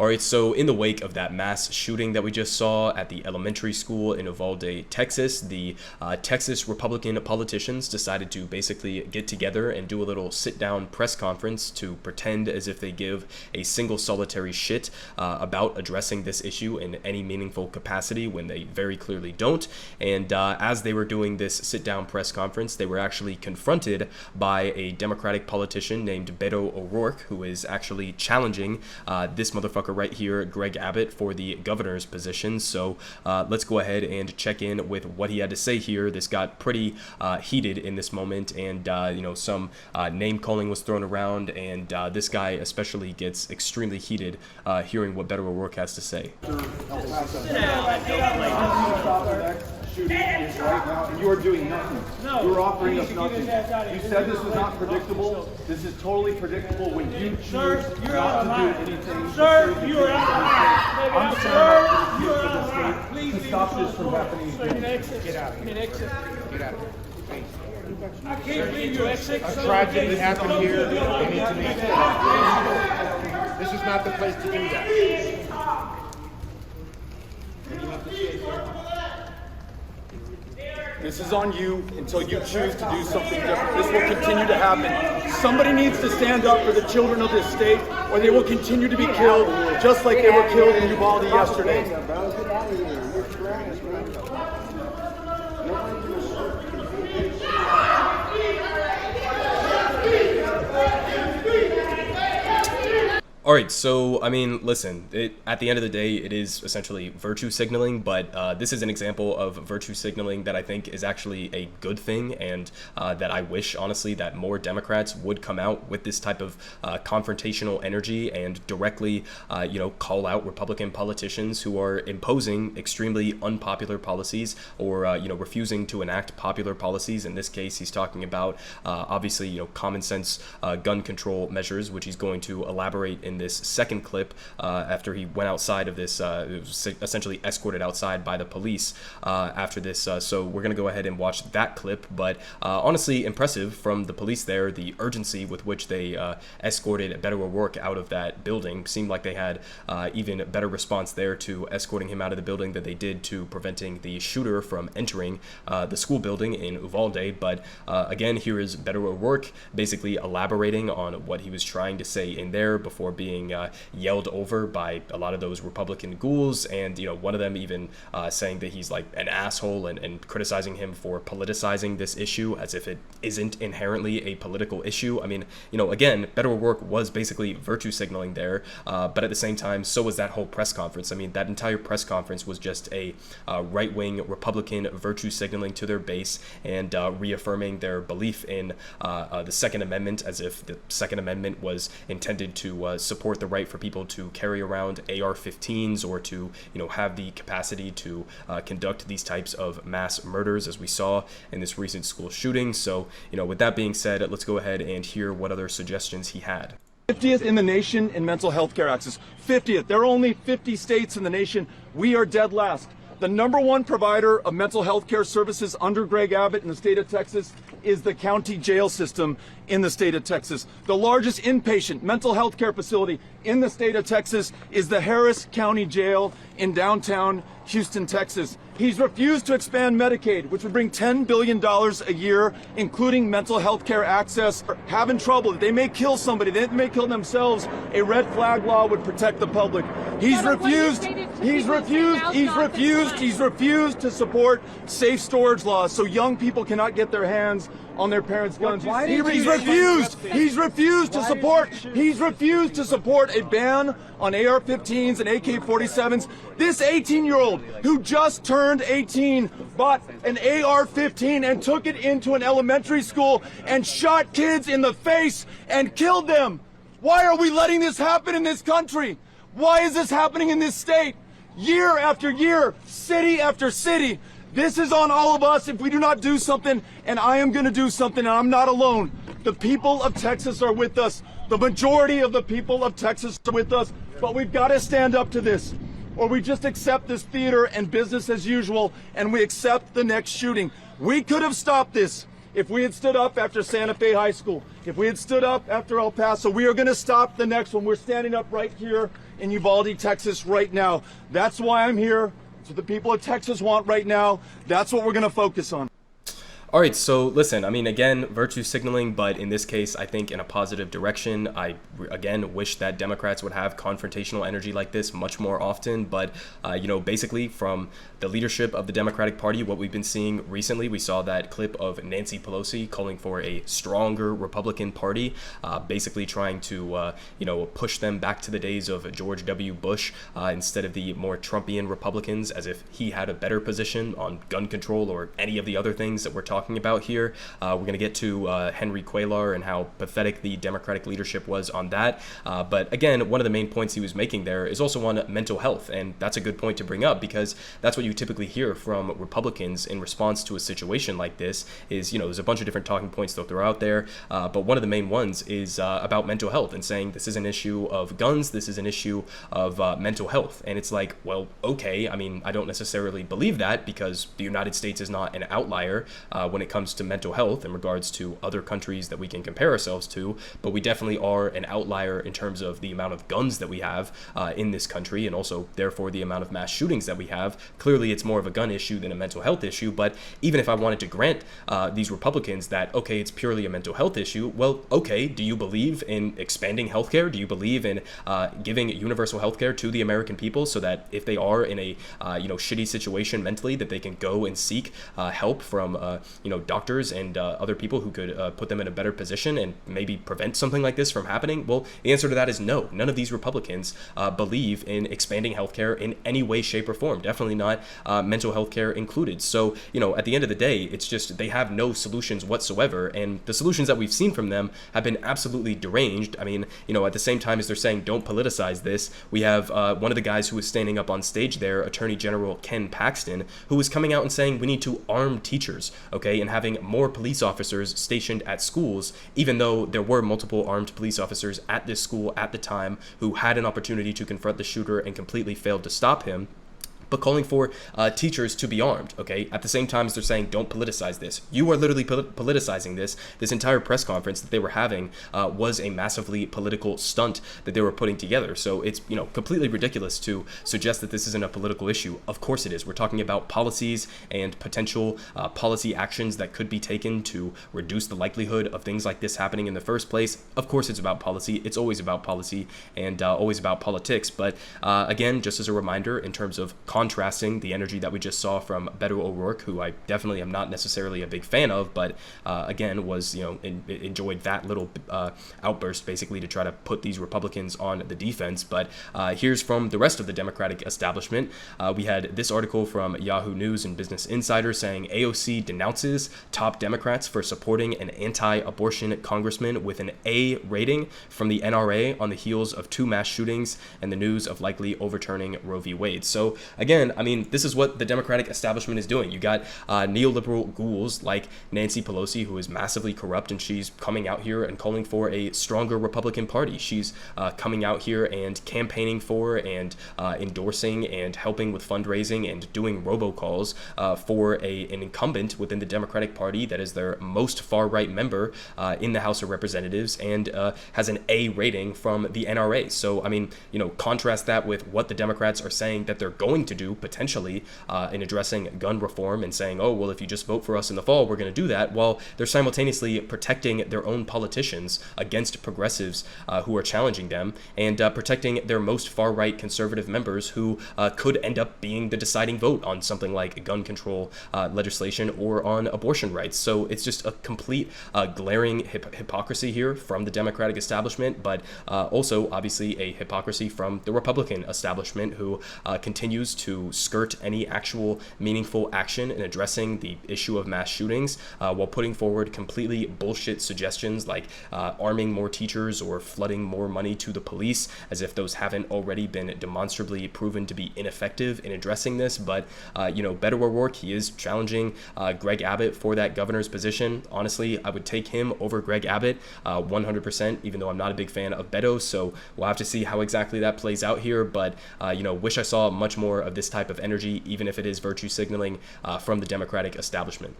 All right, so in the wake of that mass shooting that we just saw at the elementary school in Uvalde, Texas, the Texas Republican politicians decided to basically get together and do a little sit-down press conference to pretend as if they give a single solitary shit about addressing this issue in any meaningful capacity when they very clearly don't. And as they were doing this sit-down press conference, they were actually confronted by a Democratic politician named Beto O'Rourke, who is actually challenging this motherfucker right here, Greg Abbott, for the governor's position. So let's go ahead and check in with what he had to say here. This got pretty heated in this moment, and some name calling was thrown around, and this guy especially gets extremely heated hearing what Beto O'Rourke has to say. Is right now, and you are doing nothing. No, you are offering us nothing. You said this was not predictable. This is totally predictable when you choose not to do anything. Sir, you are out of line. I'm Sir, you are out of line. Please to stop this from happening. Get out of here. Get out of here. I can't believe you exit. A tragedy happened here. They need to make it. This is not the place to do that. This is on you until you choose to do something different. This will continue to happen. Somebody needs to stand up for the children of this state, or they will continue to be killed, just like they were killed in Uvalde yesterday. All right, so, I mean, listen, at the end of the day, it is essentially virtue signaling, but this is an example of virtue signaling that I think is actually a good thing, and that I wish, honestly, that more Democrats would come out with this type of confrontational energy and directly, call out Republican politicians who are imposing extremely unpopular policies or, refusing to enact popular policies. In this case, he's talking about, obviously, common sense gun control measures, which he's going to elaborate in this second clip after he went outside of this, was essentially escorted outside by the police after this. So we're going to go ahead and watch that clip. But honestly, impressive from the police there. The urgency with which they escorted Beto O'Rourke out of that building seemed like they had even better response there to escorting him out of the building than they did to preventing the shooter from entering the school building in Uvalde. But again, here is Beto O'Rourke basically elaborating on what he was trying to say in there before being yelled over by a lot of those Republican ghouls, and one of them even saying that he's like an asshole and criticizing him for politicizing this issue as if it isn't inherently a political issue. I mean, again, Beto O'Rourke was basically virtue signaling there, but at the same time, so was that whole press conference. I mean, that entire press conference was just a right-wing Republican virtue signaling to their base and reaffirming their belief in the Second Amendment, as if the Second Amendment was intended to support the right for people to carry around AR-15s or to, have the capacity to conduct these types of mass murders, as we saw in this recent school shooting. So, with that being said, let's go ahead and hear what other suggestions he had. 50th in the nation in mental health care access. 50th. There are only 50 states in the nation. We are dead last. The #1 provider of mental health care services under Greg Abbott in the state of Texas is the county jail system in the state of Texas. The largest inpatient mental health care facility in the state of Texas is the Harris County Jail in downtown Houston, Texas. He's refused to expand Medicaid, which would bring $10 billion a year, including mental health care access. Having trouble. They may kill somebody. They may kill themselves. A red flag law would protect the public. He's refused to support safe storage laws so young people cannot get their hands on their parents' guns. He's refused to support a ban on AR-15s and AK-47s. This 18-year-old who just turned 18 bought an AR-15 and took it into an elementary school and shot kids in the face and killed them. Why are we letting this happen in this country? Why is this happening in this state? Year after year, city after city. This is on all of us if we do not do something, and I am going to do something, and I'm not alone. The people of Texas are with us. The majority of the people of Texas are with us, but we've got to stand up to this, or we just accept this theater and business as usual, and we accept the next shooting. We could have stopped this. If we had stood up after Santa Fe High School, if we had stood up after El Paso, we are going to stop the next one. We're standing up right here in Uvalde, Texas right now. That's why I'm here. That's what the people of Texas want right now. That's what we're going to focus on. All right, so listen, I mean, again, virtue signaling, but in this case, I think in a positive direction. I, again, wish that Democrats would have confrontational energy like this much more often. But, basically from the leadership of the Democratic Party, what we've been seeing recently, we saw that clip of Nancy Pelosi calling for a stronger Republican Party, basically trying to, push them back to the days of George W. Bush instead of the more Trumpian Republicans, as if he had a better position on gun control or any of the other things that we're talking about here. We're going to get to Henry Cuellar and how pathetic the Democratic leadership was on that. But again, one of the main points he was making there is also on mental health. And that's a good point to bring up, because that's what you typically hear from Republicans in response to a situation like this is, there's a bunch of different talking points they'll throw out there. But one of the main ones is about mental health and saying this is an issue of guns. This is an issue of mental health. And it's like, well, okay. I mean, I don't necessarily believe that, because the United States is not an outlier when it comes to mental health in regards to other countries that we can compare ourselves to, but we definitely are an outlier in terms of the amount of guns that we have in this country, and also therefore the amount of mass shootings that we have. Clearly it's more of a gun issue than a mental health issue, but even if I wanted to grant these Republicans that, okay, it's purely a mental health issue, well, okay, do you believe in expanding healthcare? Do you believe in giving universal healthcare to the American people so that if they are in a shitty situation mentally, that they can go and seek help from doctors and other people who could put them in a better position and maybe prevent something like this from happening? Well, the answer to that is no. None of these Republicans believe in expanding healthcare in any way, shape, or form. Definitely not mental health care included. So, at the end of the day, it's just they have no solutions whatsoever. And the solutions that we've seen from them have been absolutely deranged. I mean, at the same time as they're saying don't politicize this, we have one of the guys who was standing up on stage there, Attorney General Ken Paxton, who was coming out and saying we need to arm teachers, okay, and having more police officers stationed at schools, even though there were multiple armed police officers at this school at the time who had an opportunity to confront the shooter and completely failed to stop him. But calling for teachers to be armed, okay? At the same time as they're saying, don't politicize this. You are literally politicizing this. This entire press conference that they were having was a massively political stunt that they were putting together. So it's, completely ridiculous to suggest that this isn't a political issue. Of course it is. We're talking about policies and potential policy actions that could be taken to reduce the likelihood of things like this happening in the first place. Of course it's about policy. It's always about policy and always about politics. But again, just as a reminder, in terms of contrasting the energy that we just saw from Beto O'Rourke, who I definitely am not necessarily a big fan of, but again was, enjoyed that little outburst basically to try to put these Republicans on the defense. But here's from the rest of the Democratic establishment. We had this article from Yahoo News and Business Insider saying AOC denounces top Democrats for supporting an anti-abortion congressman with an A rating from the NRA on the heels of 2 mass shootings and the news of likely overturning Roe v. Wade. So again, I mean, this is what the Democratic establishment is doing. You got neoliberal ghouls like Nancy Pelosi, who is massively corrupt, and she's coming out here and calling for a stronger Republican Party. She's coming out here and campaigning for and endorsing and helping with fundraising and doing robocalls for an incumbent within the Democratic Party that is their most far-right member in the House of Representatives and has an A rating from the NRA. So, I mean, contrast that with what the Democrats are saying that they're going to do potentially in addressing gun reform and saying, oh, well, if you just vote for us in the fall, we're going to do that. Well, they're simultaneously protecting their own politicians against progressives who are challenging them and protecting their most far-right conservative members who could end up being the deciding vote on something like gun control legislation or on abortion rights. So it's just a complete glaring hypocrisy here from the Democratic establishment, but also obviously a hypocrisy from the Republican establishment who continues to skirt any actual meaningful action in addressing the issue of mass shootings while putting forward completely bullshit suggestions like arming more teachers or flooding more money to the police, as if those haven't already been demonstrably proven to be ineffective in addressing this. But Beto O'Rourke, he is challenging Greg Abbott for that governor's position. Honestly, I would take him over Greg Abbott 100%, even though I'm not a big fan of Beto. So we'll have to see how exactly that plays out here. But wish I saw much more of this type of energy, even if it is virtue signaling from the Democratic establishment.